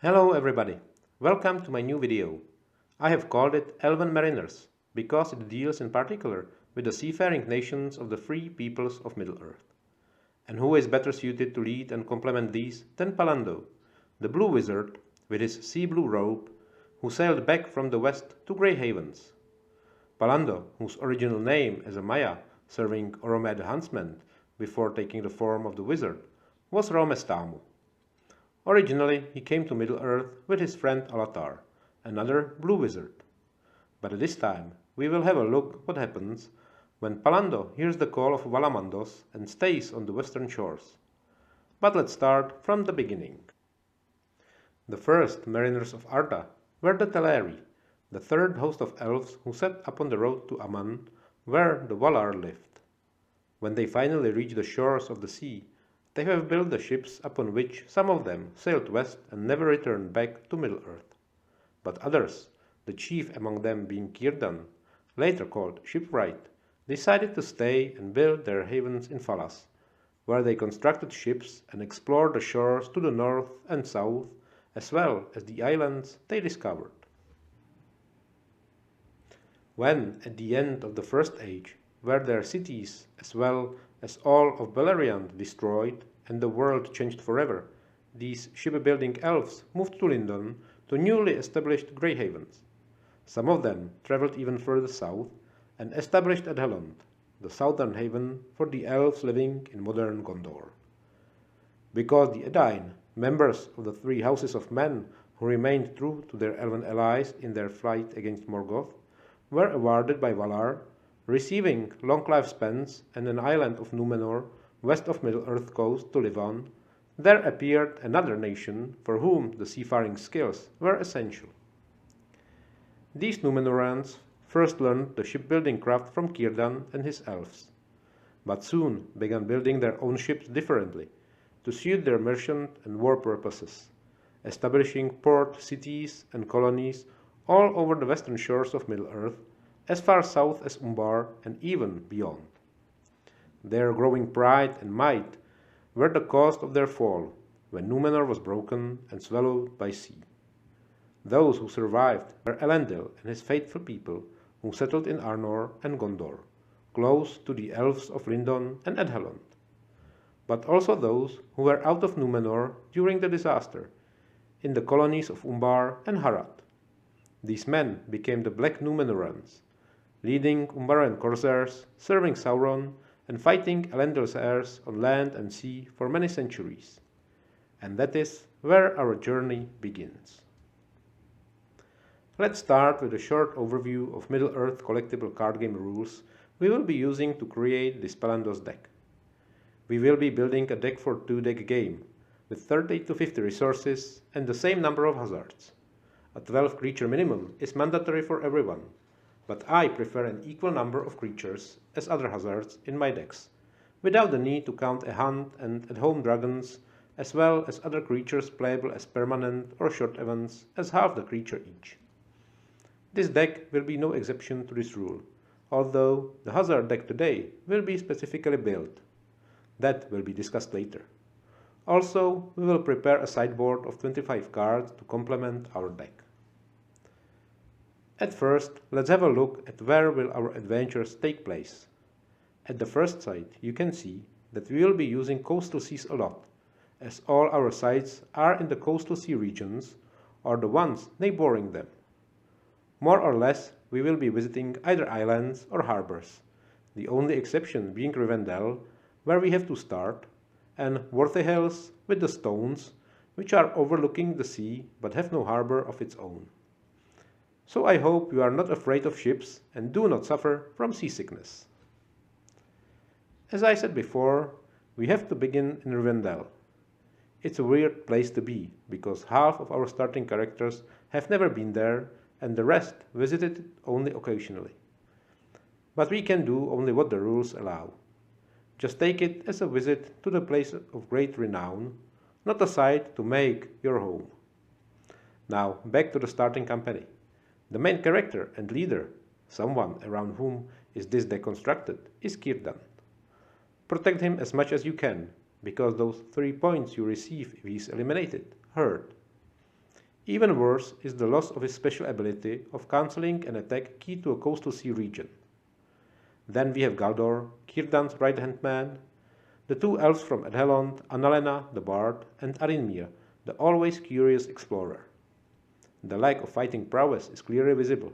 Hello everybody, welcome to my new video. I have called it Elven Mariners because it deals in particular with the seafaring nations of the free peoples of Middle-earth. And who is better suited to lead and complement these than Pallando, the blue wizard with his sea blue robe, who sailed back from the west to Grey Havens. Pallando, whose original name as a Maya serving Orome the huntsman before taking the form of the wizard, was Romestamu. Originally, he came to Middle-earth with his friend Alatar, another blue wizard. But this time, we will have a look what happens when Pallando hears the call of Valamandos and stays on the western shores. But let's start from the beginning. The first mariners of Arda were the Teleri, the third host of elves who set upon the road to Aman, where the Valar lived. When they finally reach the shores of the sea, they have built the ships upon which some of them sailed west and never returned back to Middle-earth. But others, the chief among them being Círdan, later called Shipwright, decided to stay and build their havens in Falas, where they constructed ships and explored the shores to the north and south, as well as the islands they discovered. When, at the end of the First Age, were their cities as well as all of Beleriand destroyed and the world changed forever, these shipbuilding elves moved to Lindon to newly established Grey Havens. Some of them travelled even further south and established Adhelond, the southern haven for the elves living in modern Gondor. Because the Edain, members of the three houses of men who remained true to their elven allies in their fight against Morgoth, were awarded by Valar, receiving long lifespans and an island of Númenor west of Middle-earth coast to live on, there appeared another nation for whom the seafaring skills were essential. These Númenorans first learned the shipbuilding craft from Círdan and his elves, but soon began building their own ships differently to suit their merchant and war purposes, establishing port cities and colonies all over the western shores of Middle-earth, as far south as Umbar and even beyond. Their growing pride and might were the cause of their fall, when Númenor was broken and swallowed by sea. Those who survived were Elendil and his faithful people, who settled in Arnor and Gondor, close to the elves of Lindon and Adhelond. But also those who were out of Númenor during the disaster, in the colonies of Umbar and Harad. These men became the Black Númenorans, leading Umbaran corsairs, serving Sauron, and fighting Elendil's heirs on land and sea for many centuries. And that is where our journey begins. Let's start with a short overview of Middle-earth collectible card game rules we will be using to create this Pallando's deck. We will be building a deck for 2-deck game, with 30 to 50 resources and the same number of hazards. A 12 creature minimum is mandatory for everyone, but I prefer an equal number of creatures as other hazards in my decks, without the need to count a hunt and at-home dragons, as well as other creatures playable as permanent or short events as half the creature each. This deck will be no exception to this rule, although the hazard deck today will be specifically built. That will be discussed later. Also, we will prepare a sideboard of 25 cards to complement our deck. At first, let's have a look at where will our adventures take place. At the first site, you can see that we will be using coastal seas a lot, as all our sites are in the coastal sea regions or the ones neighboring them. More or less, we will be visiting either islands or harbors, the only exception being Rivendell, where we have to start, and Worthy Hills with the stones, which are overlooking the sea but have no harbor of its own. So I hope you are not afraid of ships and do not suffer from seasickness. As I said before, we have to begin in Rivendell. It's a weird place to be, because half of our starting characters have never been there and the rest visited it only occasionally. But we can do only what the rules allow. Just take it as a visit to the place of great renown, not a site to make your home. Now back to the starting company. The main character and leader, someone around whom is this deck constructed, is Círdan. Protect him as much as you can, because those 3 points you receive if he is eliminated hurt. Even worse is the loss of his special ability of cancelling an attack key to a coastal sea region. Then we have Galdor, Círdan's right-hand man, the two elves from Edhelond, Annalena the Bard, and Arinmir, the always curious explorer. The lack of fighting prowess is clearly visible,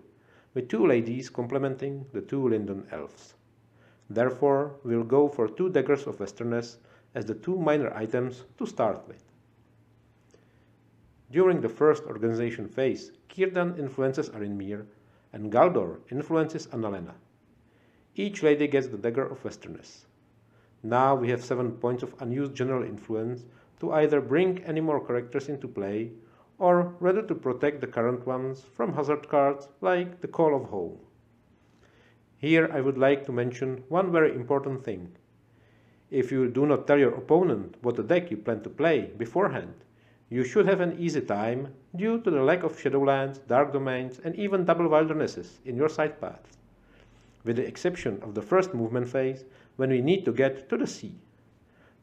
with two ladies complementing the two Lindon elves. Therefore, we'll go for two daggers of Westerness as the two minor items to start with. During the first organization phase, Círdan influences Arinmir, and Galdor influences Annalena. Each lady gets the dagger of Westerness. Now we have 7 points of unused general influence to either bring any more characters into play, or rather to protect the current ones from hazard cards like the Call of Home. Here I would like to mention one very important thing. If you do not tell your opponent what deck you plan to play beforehand, you should have an easy time due to the lack of Shadowlands, Dark Domains, and even double wildernesses in your side paths, with the exception of the first movement phase when we need to get to the sea.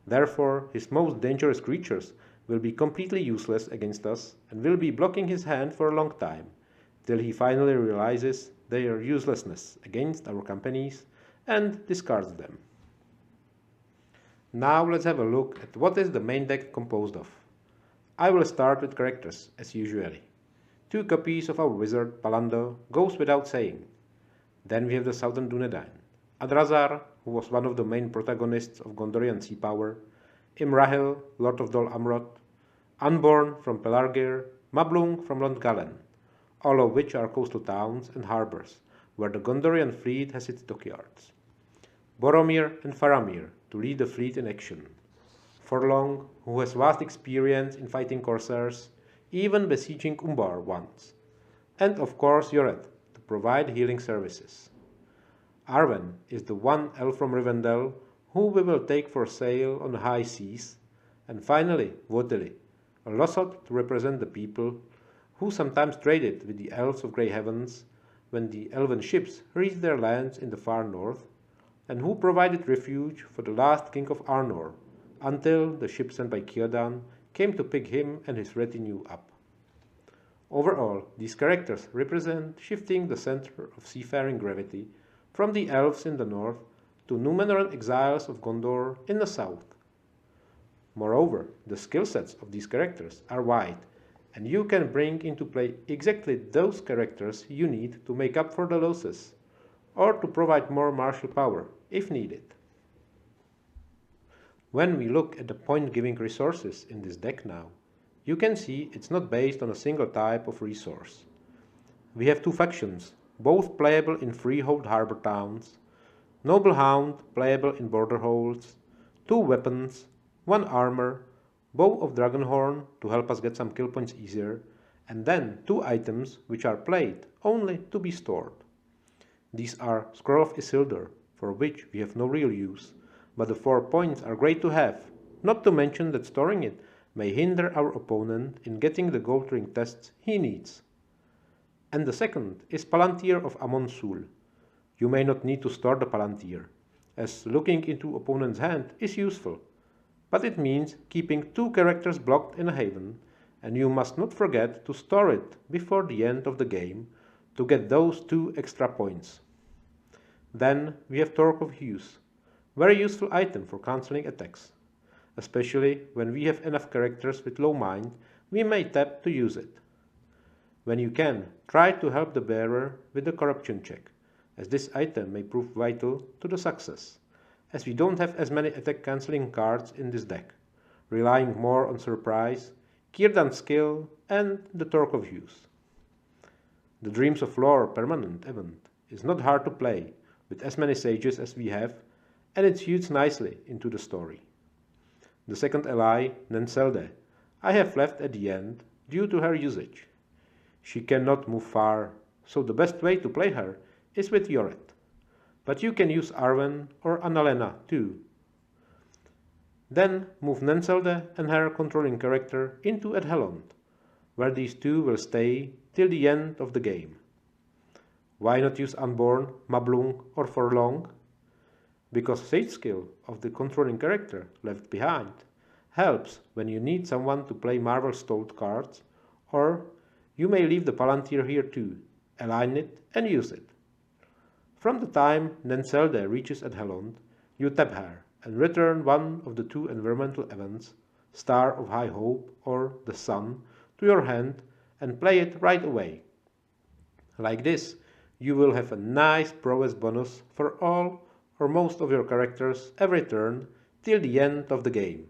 Therefore, his most dangerous creatures will be completely useless against us and will be blocking his hand for a long time, till he finally realizes their uselessness against our companies and discards them. Now let's have a look at what is the main deck composed of. I will start with characters, as usually. 2 copies of our wizard, Pallando, goes without saying. Then we have the Southern Dunedain, Adrazar, who was one of the main protagonists of Gondorian sea power, Imrahil, Lord of Dol Amroth, Unborn from Pelargir, Mablung from Londgalen, all of which are coastal towns and harbours, where the Gondorian fleet has its dockyards. Boromir and Faramir, to lead the fleet in action. Forlong, who has vast experience in fighting corsairs, even besieging Umbar once. And of course Yored, to provide healing services. Arwen is the one elf from Rivendell who we will take for sail on the high seas. And finally, Votili, a Lossot to represent the people who sometimes traded with the elves of Grey Heavens when the elven ships reached their lands in the far north, and who provided refuge for the last king of Arnor, until the ship sent by Círdan came to pick him and his retinue up. Overall, these characters represent shifting the center of seafaring gravity from the elves in the north to Númenor exiles of Gondor in the south. Moreover, the skill sets of these characters are wide, and you can bring into play exactly those characters you need to make up for the losses, or to provide more martial power if needed. When we look at the point-giving resources in this deck now, you can see it's not based on a single type of resource. We have 2 factions, both playable in freehold harbor towns, Noble Hound playable in border holds, 2 weapons, 1 armor, Bow of Dragonhorn to help us get some kill points easier, and then 2 items which are played only to be stored. These are Scroll of Isildur, for which we have no real use, but the 4 points are great to have, not to mention that storing it may hinder our opponent in getting the gold ring tests he needs. And the second is Palantir of Amon Sul. You may not need to store the Palantir, as looking into opponent's hand is useful, but it means keeping 2 characters blocked in a haven, and you must not forget to store it before the end of the game to get those 2 extra points. Then we have Torque of Hughes, very useful item for cancelling attacks. Especially when we have enough characters with low mind, we may tap to use it. When you can, try to help the bearer with the corruption check, as this item may prove vital to the success, as we don't have as many attack cancelling cards in this deck, relying more on surprise, Círdan's skill, and the Torque of Hughes. The Dreams of Lore permanent event is not hard to play with as many sages as we have, and it suits nicely into the story. The second ally, Nenselde, I have left at the end due to her usage. She cannot move far, so the best way to play her is with Yored. But you can use Arwen or Annalena too. Then move Nenselde and her controlling character into Edhelond, where these 2 will stay till the end of the game. Why not use Unborn, Mablung or Forlong? Because Sage skill of the controlling character left behind helps when you need someone to play Marvel Stolt cards, or You may leave the Palantir here too, align it and use it. From the time Nenselde reaches Edhelond, you tap her and return one of the two environmental events, Star of High Hope or the Sun, to your hand and play it right away. Like this, you will have a nice prowess bonus for all or most of your characters every turn till the end of the game.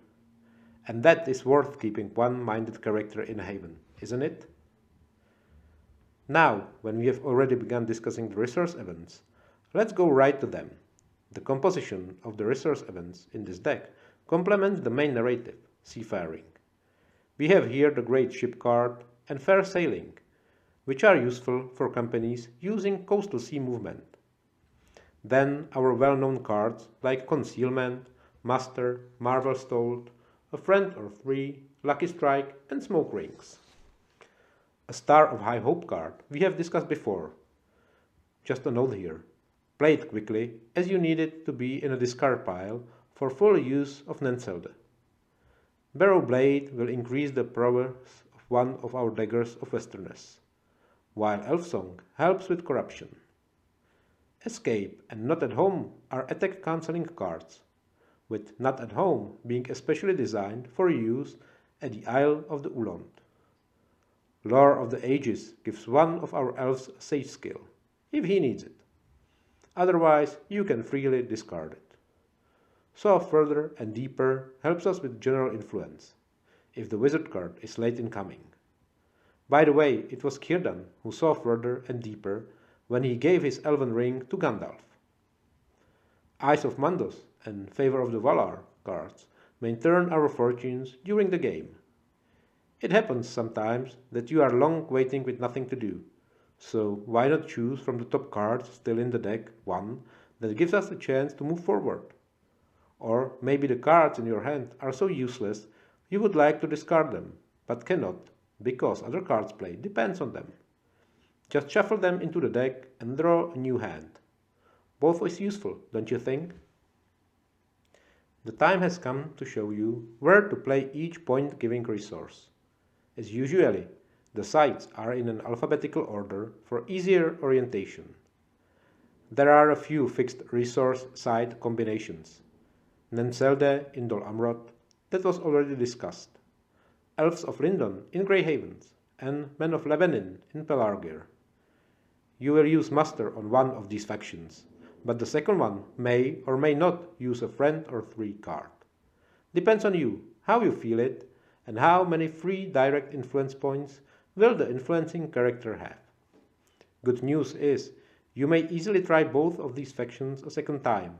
And that is worth keeping one-minded character in Haven, isn't it? Now, when we have already begun discussing the resource events, let's go right to them. The composition of the resource events in this deck complements the main narrative, seafaring. We have here the Great Ship card and Fair Sailing, which are useful for companies using coastal sea movement. Then our well-known cards like Concealment, Master, Marvel Stolt, A Friend or Three, Lucky Strike and Smoke Rings. A Star of High Hope card we have discussed before. Just a note here. Play it quickly as you need it to be in a discard pile for full use of Nenselde. Barrow Blade will increase the prowess of one of our daggers of Westerness, while Elfsong helps with corruption. Escape and Not at Home are attack cancelling cards, with Not at Home being especially designed for use at the Isle of the Ulond. Lore of the Ages gives one of our elves a sage skill, if he needs it. Otherwise, you can freely discard it. Saw Further and Deeper helps us with general influence, if the wizard card is late in coming. By the way, it was Círdan who saw Further and Deeper when he gave his elven ring to Gandalf. Eyes of Mandos and Favor of the Valar cards may turn our fortunes during the game. It happens sometimes that you are long waiting with nothing to do, so why not choose from the top cards still in the deck one that gives us a chance to move forward? Or maybe the cards in your hand are so useless you would like to discard them, but cannot, because other cards play depends on them. Just shuffle them into the deck and draw a new hand. Both is useful, don't you think? The time has come to show you where to play each point-giving resource. As usually, the sites are in an alphabetical order for easier orientation. There are a few fixed resource site combinations. Nenselde in Dol Amroth, that was already discussed. Elves of Lindon in Grey Havens, and Men of Lebanon in Pelargir. You will use Master on one of these factions, but the second one may or may not use a Friend or Three card. Depends on you, how you feel it, and how many free direct influence points will the influencing character have. Good news is, you may easily try both of these factions a second time,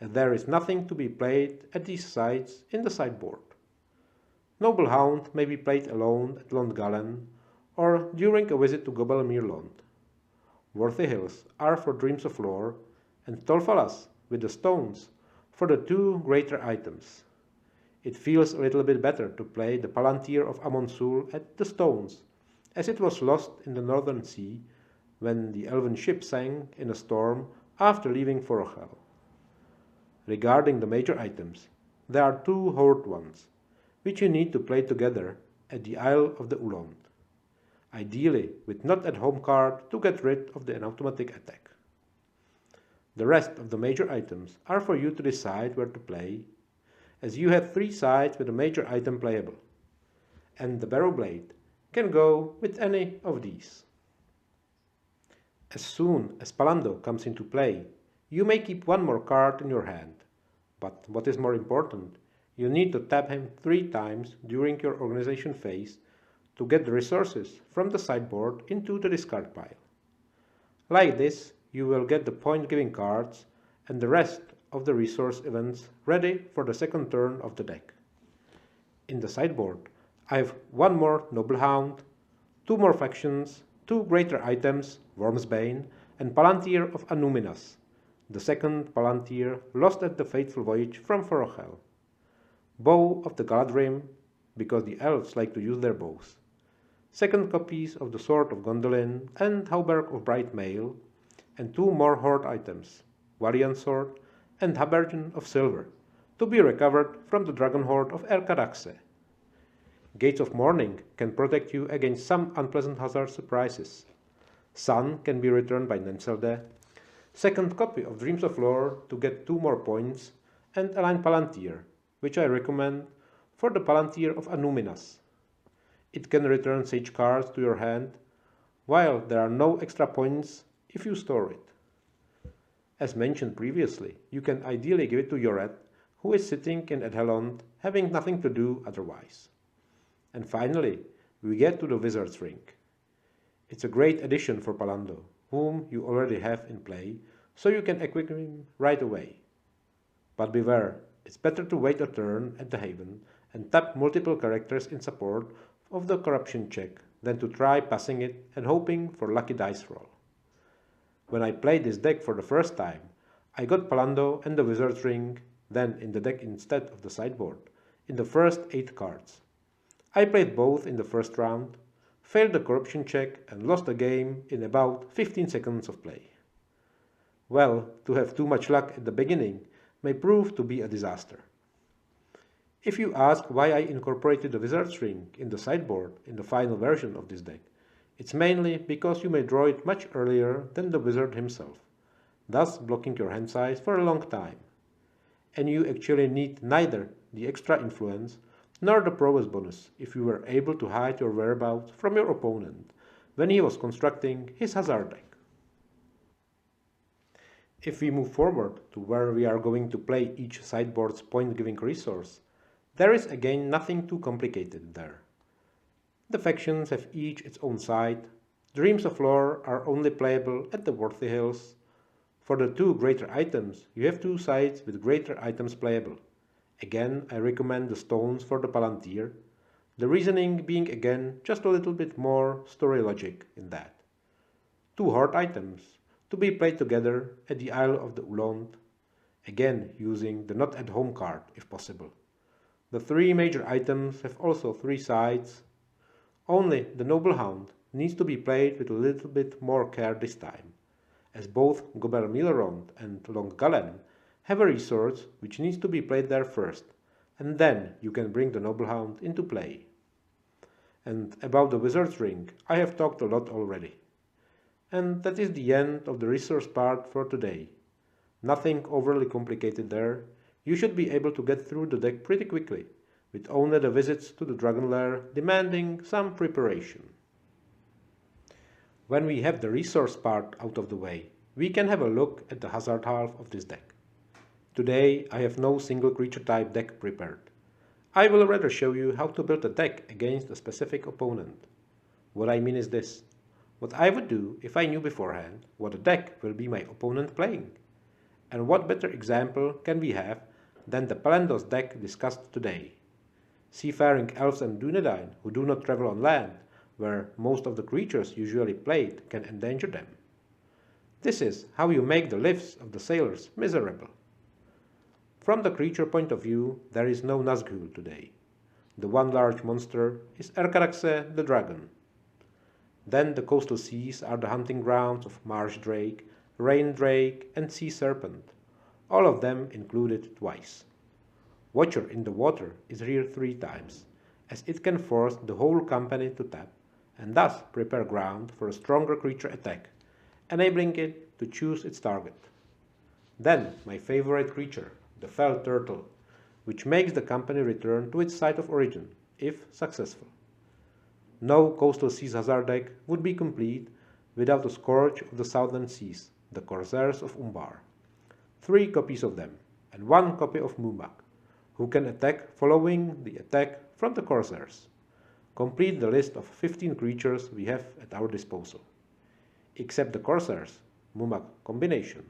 and there is nothing to be played at these sites in the sideboard. Noble Hound may be played alone at Londgalen, or during a visit to Gobelmere Lond. Worthy Hills are for Dreams of Lore, and Tolfalas with the stones for the two greater items. It feels a little bit better to play the Palantir of Amonsul at the stones, as it was lost in the Northern Sea when the elven ship sank in a storm after leaving Forochel. Regarding the major items, there are two Horde ones, which you need to play together at the Isle of the Ulond, ideally with Not at Home card to get rid of the automatic attack. The rest of the major items are for you to decide where to play, as you have three sides with a major item playable, and the Barrow Blade can go with any of these. As soon as Pallando comes into play, you may keep one more card in your hand, but what is more important, you need to tap him 3 times during your organization phase to get the resources from the sideboard into the discard pile. Like this, you will get the point-giving cards and the rest of the resource events ready for the second turn of the deck. In the sideboard, I have one more Noble Hound, 2 more factions, 2 greater items, Wormsbane, and Palantir of Anuminas, the second Palantir lost at the fateful voyage from Forochel. Bow of the Galadrim, because the elves like to use their bows. Second copies of the Sword of Gondolin and Hauberk of Bright Mail, and 2 more Horde items, Varian Sword and Habergeon of Silver, to be recovered from the Dragon Horde of Erkaraxe. Gates of Morning can protect you against some unpleasant hazard surprises. Sun can be returned by Nenselde. Second copy of Dreams of Lore to get 2 more points, and Align Palantir, which I recommend for the Palantir of Anuminas. It can return Sage cards to your hand, while there are no extra points if you store it. As mentioned previously, you can ideally give it to Yoret, who is sitting in Edhelond, having nothing to do otherwise. And finally, we get to the Wizard's Ring. It's a great addition for Pallando, whom you already have in play, so you can equip him right away. But beware, it's better to wait a turn at the Haven and tap multiple characters in support of the corruption check than to try passing it and hoping for lucky dice roll. When I played this deck for the first time, I got Pallando and the Wizard's Ring, then in the deck instead of the sideboard, in the first 8 cards. I played both in the first round, failed the corruption check and lost the game in about 15 seconds of play. Well, to have too much luck at the beginning may prove to be a disaster. If you ask why I incorporated the Wizard's Ring in the sideboard in the final version of this deck, it's mainly because you may draw it much earlier than the wizard himself, thus blocking your hand size for a long time. And you actually need neither the extra influence nor the prowess bonus if you were able to hide your whereabouts from your opponent when he was constructing his hazard deck. If we move forward to where we are going to play each sideboard's point-giving resource, there is again nothing too complicated there. The factions have each its own side. Dreams of Lore are only playable at the Worthy Hills. For the 2 greater items, you have 2 sides with greater items playable. Again, I recommend the stones for the Palantir, the reasoning being again just a little bit more story logic in that. 2 horde items to be played together at the Isle of the Ulond, again using the Not at Home card if possible. The 3 major items have also 3 sides. Only the Noble Hound needs to be played with a little bit more care this time, as both Gober Millerond and Long Galen have a resource which needs to be played there first, and then you can bring the Noble Hound into play. And about the Wizard's Ring, I have talked a lot already. And that is the end of the resource part for today. Nothing overly complicated there. You should be able to get through the deck pretty quickly, with only the visits to the Dragon Lair demanding some preparation. When we have the resource part out of the way, we can have a look at the hazard half of this deck. Today I have no single creature type deck prepared. I will rather show you how to build a deck against a specific opponent. What I mean is this: what I would do if I knew beforehand what a deck will be my opponent playing. And what better example can we have than the Pallando's deck discussed today? Seafaring elves and Dunedain who do not travel on land, where most of the creatures usually played can endanger them. This is how you make the lives of the sailors miserable. From the creature point of view, there is no Nazgul today. The one large monster is Erkaraxe the dragon. Then the coastal seas are the hunting grounds of marsh drake, rain drake and sea serpent, all of them included twice. Watcher in the water is here 3 times, as it can force the whole company to tap, and thus prepare ground for a stronger creature attack, enabling it to choose its target. Then my favorite creature, the fell turtle, which makes the company return to its site of origin, if successful. No coastal seas hazard deck would be complete without the Scourge of the Southern Seas, the Corsairs of Umbar. 3 copies of them, and 1 copy of Mumak, who can attack following the attack from the Corsairs. Complete the list of 15 creatures we have at our disposal. Except the Corsairs, Mumak combination,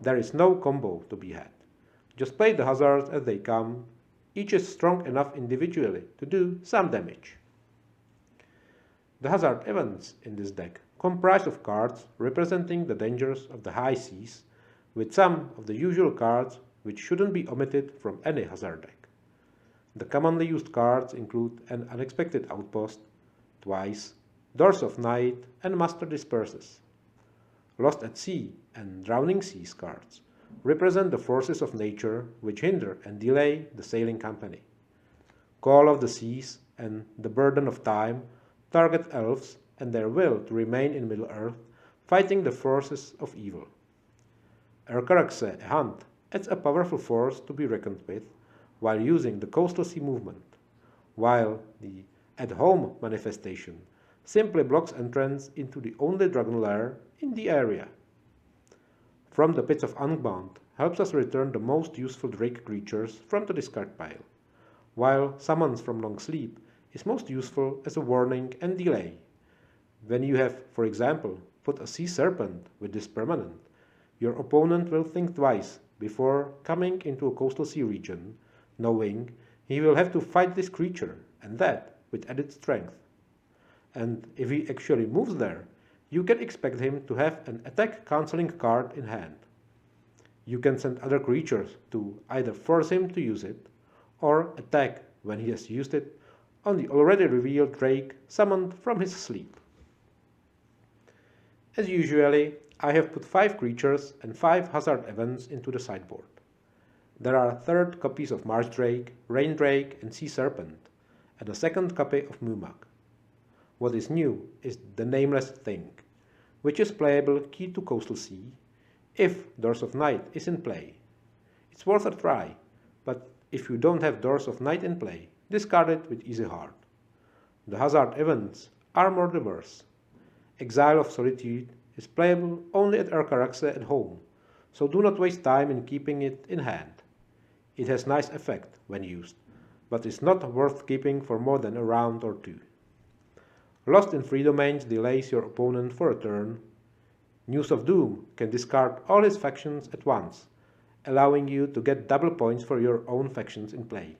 there is no combo to be had. Just play the hazards as they come. Each is strong enough individually to do some damage. The hazard events in this deck comprise of cards representing the dangers of the high seas, with some of the usual cards which shouldn't be omitted from any hazard deck. The commonly used cards include an Unexpected Outpost, Twice, Doors of Night, and Master Disperses. Lost at Sea and Drowning Seas cards represent the forces of nature which hinder and delay the sailing company. Call of the Seas and the burden of time target elves and their will to remain in Middle-earth, fighting the forces of evil. Erkaraxe, a hunt, adds a powerful force to be reckoned with while using the coastal sea movement, while the at-home manifestation simply blocks entrance into the only dragon lair in the area. From the Pits of Angband helps us return the most useful Drake creatures from the discard pile, while Summons from Long Sleep is most useful as a warning and delay. When you have, for example, put a Sea Serpent with this permanent, your opponent will think twice before coming into a coastal sea region, knowing he will have to fight this creature, and that with added strength. And if he actually moves there, you can expect him to have an attack cancelling card in hand. You can send other creatures to either force him to use it, or attack when he has used it on the already revealed Drake summoned from his sleep. As usually, I have put 5 creatures and 5 hazard events into the sideboard. There are third copies of Marsh Drake, Rain Drake and Sea Serpent, and a second copy of Mumak. What is new is the Nameless Thing, which is playable key to Coastal Sea, if Doors of Night is in play. It's worth a try, but if you don't have Doors of Night in play, discard it with easy heart. The hazard events are more diverse. Exile of Solitude is playable only at Erkaraxe at home, so do not waste time in keeping it in hand. It has nice effect when used, but is not worth keeping for more than a round or 2. Lost in Free Domains delays your opponent for a turn. News of Doom can discard all his factions at once, allowing you to get double points for your own factions in play.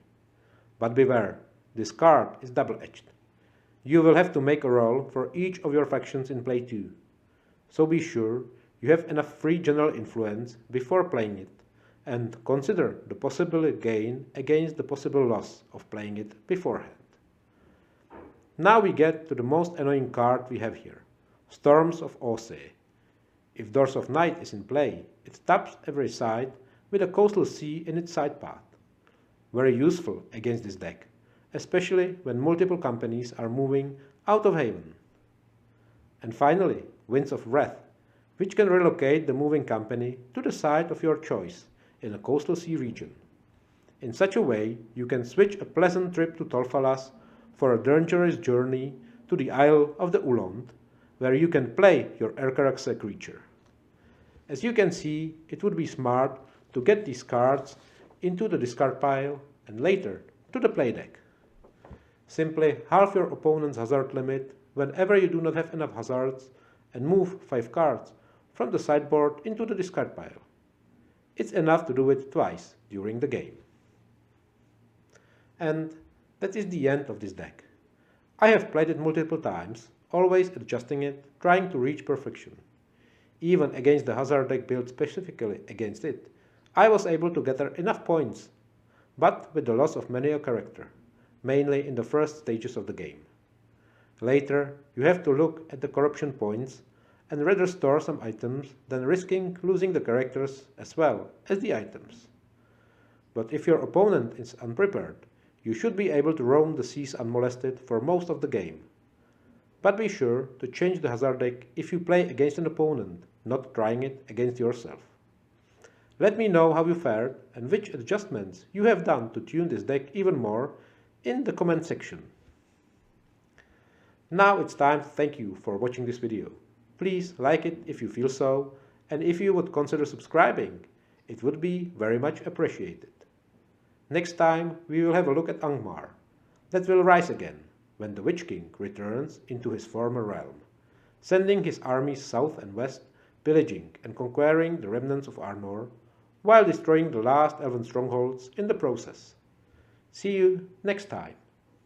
But beware, this card is double-edged. You will have to make a roll for each of your factions in play too, so be sure you have enough free general influence before playing it, and consider the possible gain against the possible loss of playing it beforehand. Now we get to the most annoying card we have here, Storms of Aussee. If Doors of Night is in play, it taps every side with a coastal sea in its side path. Very useful against this deck, especially when multiple companies are moving out of Haven. And finally, Winds of Wrath, which can relocate the moving company to the side of your choice in a coastal sea region. In such a way, you can switch a pleasant trip to Tolfalas for a dangerous journey to the Isle of the Uland, where you can play your Erkaraxe creature. As you can see, it would be smart to get these cards into the discard pile and later to the play deck. Simply halve your opponent's hazard limit whenever you do not have enough hazards and move 5 cards from the sideboard into the discard pile. It's enough to do it twice during the game. And that is the end of this deck. I have played it multiple times, always adjusting it, trying to reach perfection. Even against the hazard deck built specifically against it, I was able to gather enough points, but with the loss of many a character, mainly in the first stages of the game. Later, you have to look at the corruption points and rather store some items than risking losing the characters as well as the items. But if your opponent is unprepared, you should be able to roam the seas unmolested for most of the game. But be sure to change the hazard deck if you play against an opponent, not trying it against yourself. Let me know how you fared and which adjustments you have done to tune this deck even more in the comment section. Now it's time to thank you for watching this video. Please like it if you feel so, and if you would consider subscribing, it would be very much appreciated. Next time we will have a look at Angmar, that will rise again when the Witch King returns into his former realm, sending his armies south and west, pillaging and conquering the remnants of Arnor, while destroying the last Elven strongholds in the process. See you next time.